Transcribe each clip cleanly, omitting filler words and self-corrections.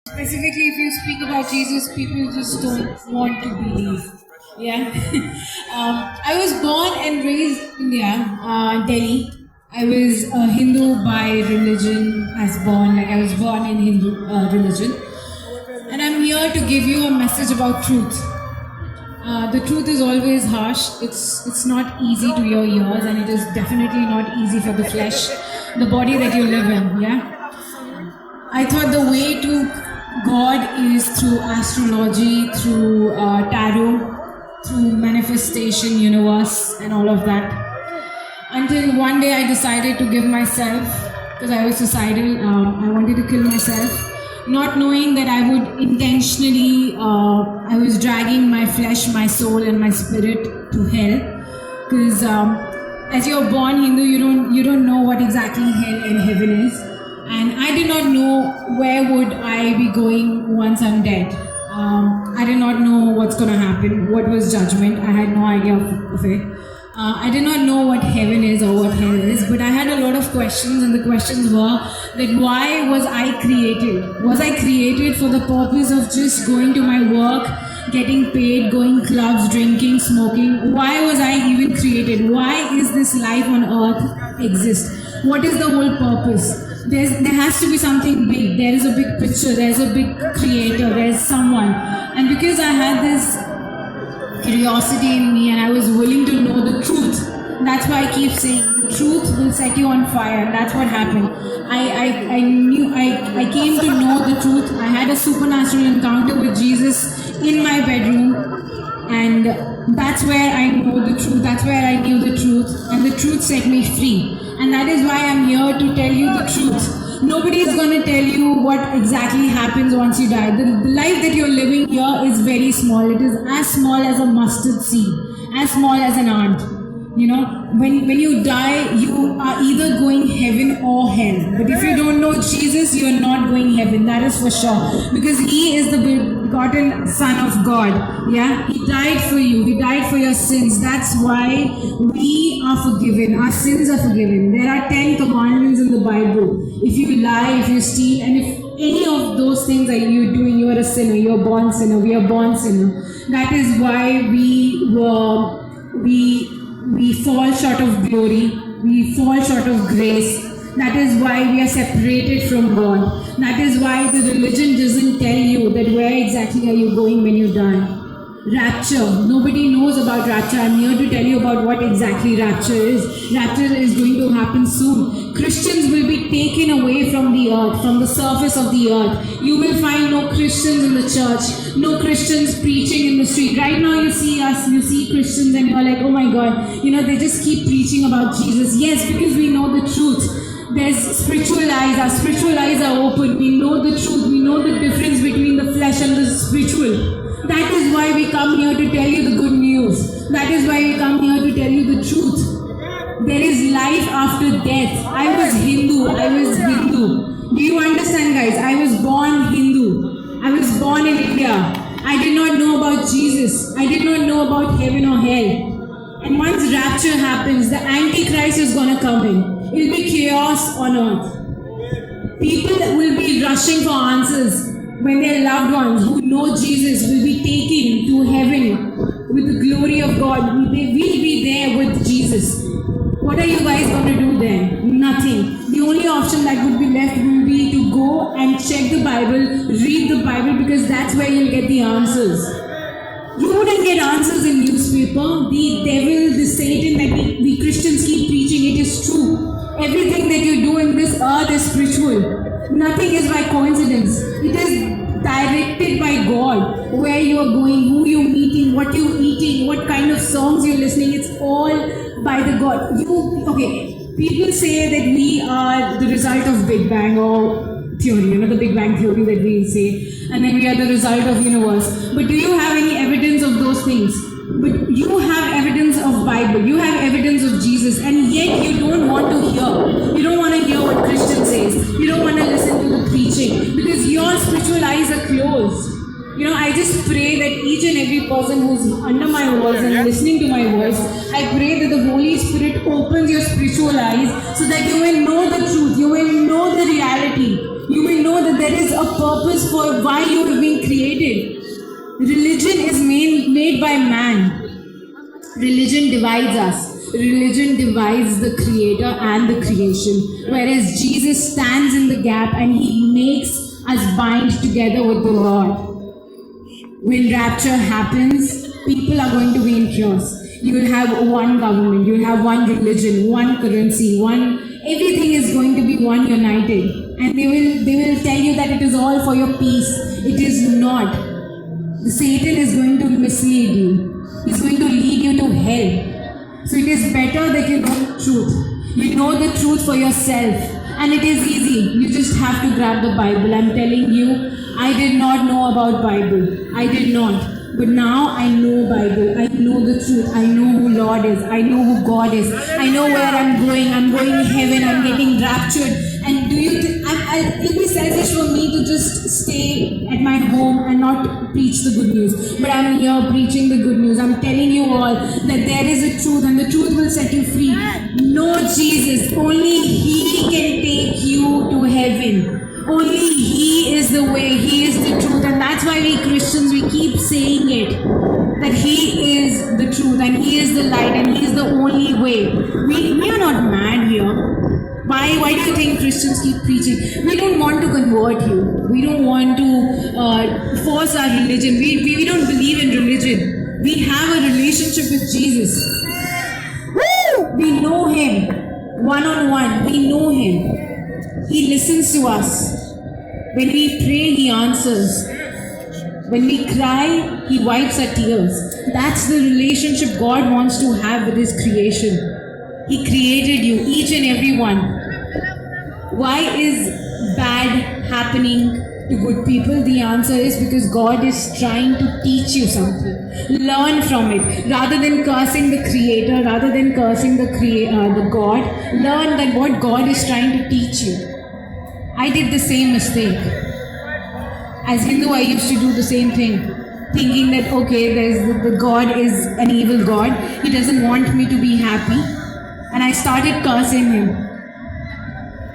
Specifically, if you speak about Jesus, people just don't want to believe. Yeah. I was born and raised in India, Delhi. I was a Hindu by religion, as born, like I was born in Hindu religion. And I'm here to give you a message about truth. The truth is always harsh. It's not easy to your ears, and it is definitely not easy for the flesh, the body that you live in. Yeah. I thought the way to God is through astrology, through tarot, through manifestation, universe, and all of that. Until one day I decided to give myself, because I was suicidal, I wanted to kill myself, not knowing that I would intentionally, I was dragging my flesh, my soul, and my spirit to hell. Because as you're born Hindu, you don't know what exactly hell and heaven is. And I did not know where would I be going once I'm dead. I did not know what's going to happen, what was judgment. I had no idea of it. I did not know what heaven is or what hell is, but I had a lot of questions, and the questions were that why was I created? Was I created for the purpose of just going to my work, getting paid, going clubs, drinking, smoking? Why was I even created? Why is this life on earth exist? What is the whole purpose? There has to be something big. There is a big picture. There is a big creator. There is someone. And because I had this curiosity in me and I was willing to know the truth, that's why I keep saying the truth will set you on fire. That's what happened. I came to know the truth. I had a supernatural encounter with Jesus in my bedroom, and that's where I know the truth. That's where I knew the truth, and the truth set me free. And that is why I'm here to tell you the truth. Nobody is going to tell you what exactly happens once you die. The life that you're living here is very small. It is as small as a mustard seed, as small as an ant. You know, when you die, you are either going heaven or hell. But if you don't know Jesus, you're not going heaven. That is for sure. Because He is the begotten Son of God. Yeah? He died for you. He died for your sins. That's why we are forgiven. Our sins are forgiven. There are 10 commandments in the Bible. If you lie, if you steal, and if any of those things that you're doing, you are a sinner. You're a born sinner. We are born sinner. That is why we fall short of glory, we fall short of grace. That is why we are separated from God. That is why the religion doesn't tell you that where exactly are you going when you die. Rapture. Nobody knows about rapture. I'm here to tell you about what exactly rapture is. Rapture is going to happen soon. Christians will be taken away from the earth, from the surface of the earth. You will find no Christians in the church, no Christians preaching in the street. Right now you see us, you see Christians and you're like, oh my God, they just keep preaching about Jesus. Yes, because we know the truth. There's spiritual eyes. Our spiritual eyes are open. We know the truth. We know the difference between the flesh and the spiritual. That is why we come here to tell you the good news. That is why we come here to tell you the truth. There is life after death. I was Hindu. Do you understand, guys? I was born Hindu. I was born in India. I did not know about Jesus. I did not know about heaven or hell. And once rapture happens, the Antichrist is going to come in. It will be chaos on earth. People will be rushing for answers. When their loved ones who know Jesus will be taken to heaven with the glory of God, will be there with Jesus. What are you guys going to do then? Nothing. The only option that would be left will be to go and check the Bible, read the Bible, because that's where you'll get the answers. You wouldn't get answers in newspaper. The devil, the Satan that we Christians keep preaching, it is true. Everything that you do in this earth is spiritual. Nothing is by coincidence. It is directed by God. Where you are going, who you're meeting, what you're eating, what kind of songs you're listening. It's all by the God. People say that we are the result of Big Bang or theory, the Big Bang theory that we say, and then we are the result of universe. But do you have any evidence of those things? But you have evidence of Bible, you have evidence of Jesus, and yet you don't want to hear. You don't want to hear what Christian says. You don't want to listen to the preaching because your spiritual eyes are closed. I just pray that each and every person who's under my voice and listening to my voice, I pray that the Holy Spirit opens your spiritual eyes so that you will know the truth, you will know the reality. You will know that there is a purpose for why you have been created. Religion is made by man. Religion divides us. Religion divides the creator and the creation. Whereas Jesus stands in the gap and he makes us bind together with the Lord. When rapture happens, people are going to be in chaos. You will have one government, you will have one religion, one currency, everything is going to be one united. And they will tell you that it is all for your peace. It is not. Satan is going to mislead you. He's going to lead you to hell. So it is better that you know the truth. You know the truth for yourself. And it is easy. You just have to grab the Bible. I'm telling you, I did not know about Bible. I did not. But now I know Bible. I know the truth. I know who Lord is. I know who God is. I know where I'm going. I'm going to heaven. I'm getting raptured. And do you think it will be selfish for me to just stay at my home and not preach the good news? But I'm here preaching the good news. I'm telling you all that there is a truth and the truth will set you free. Know Jesus. Only He can take you to heaven. Only He is the way, He is the truth, and that's why we Christians, we keep saying it, that He is the truth and He is the light and He is the only way. We are not mad here. Why do you think Christians keep preaching? We don't want to convert you. We don't want to force our religion. We don't believe in religion. We have a relationship with Jesus. We know Him one-on-one. We know Him. He listens to us. When we pray, He answers. When we cry, He wipes our tears. That's the relationship God wants to have with His creation. He created you, each and every one. Why is bad happening to good people? The answer is because God is trying to teach you something. Learn from it. Rather than cursing the Creator, rather than cursing the God, learn that what God is trying to teach you. I did the same mistake. As Hindu, I used to do the same thing, thinking that okay, the God is an evil God. He doesn't want me to be happy, and I started cursing Him.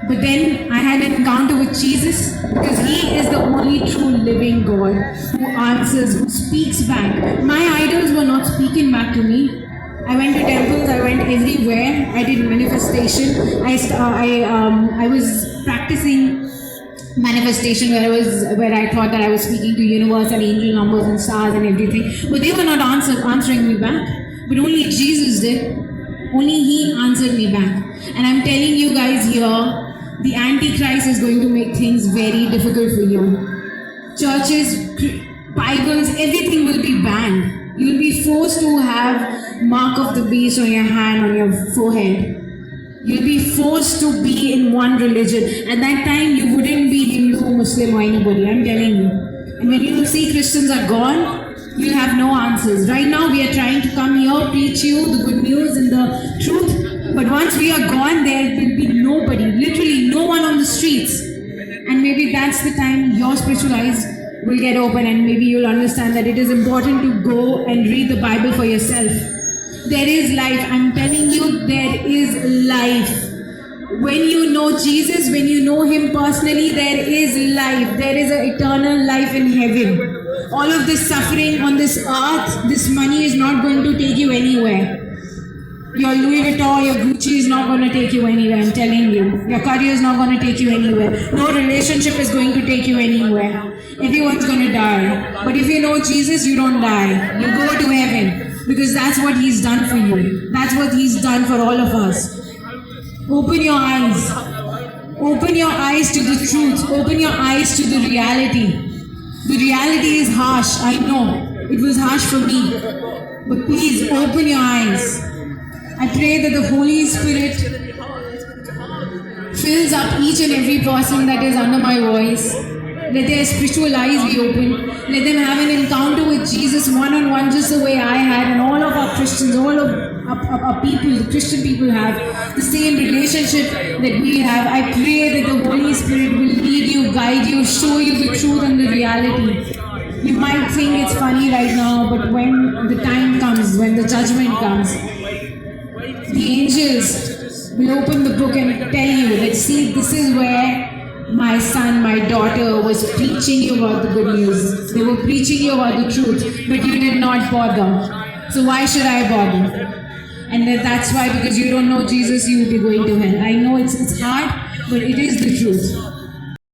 But then I had an encounter with Jesus because He is the only true living God who answers, who speaks back. My idols were not speaking back to me. I went to temples, I went everywhere, I did manifestation. I was practicing manifestation where I thought that I was speaking to universe and angel numbers and stars and everything. But they were not answering me back. But only Jesus did. Only He answered me back. And I'm telling you guys here, the Antichrist is going to make things very difficult for you. Churches, Bibles, everything will be banned. You'll be forced to have mark of the beast on your hand, on your forehead. You'll be forced to be in one religion. At that time, you wouldn't be Hindu, Muslim or anybody, I'm telling you. And when you see Christians are gone, you'll have no answers. Right now, we are trying to come here, preach you the good news and the truth. But once we are gone, there will be nobody, literally no one on the streets. And maybe that's the time your spiritual eyes will get open and maybe you'll understand that it is important to go and read the Bible for yourself. There is life. I'm telling you, there is life. When you know Jesus, when you know Him personally, there is life. There is an eternal life in heaven. All of this suffering on this earth, this money is not going to take you anywhere. Your Louis Vuitton, your Gucci is not going to take you anywhere, I'm telling you. Your career is not going to take you anywhere. No relationship is going to take you anywhere. Everyone's going to die. But if you know Jesus, you don't die. You go to heaven. Because that's what He's done for you. That's what He's done for all of us. Open your eyes. Open your eyes to the truth. Open your eyes to the reality. The reality is harsh, I know. It was harsh for me. But please open your eyes. I pray that the Holy Spirit fills up each and every person that is under my voice. Let their spiritual eyes be open. Let them have an encounter with Jesus one-on-one, just the way I had, and all of our Christians, all of our people, the Christian people have the same relationship that we have. I pray that the Holy Spirit will lead you, guide you, show you the truth and the reality. You might think it's funny right now, but when the time comes, when the judgment comes, the angels will open the book and tell you that, see, this is where my son, my daughter was preaching you about the good news. They were preaching you about the truth, but you did not bother. So why should I bother? And that's why, because you don't know Jesus, you will be going to hell. I know it's hard, but it is the truth.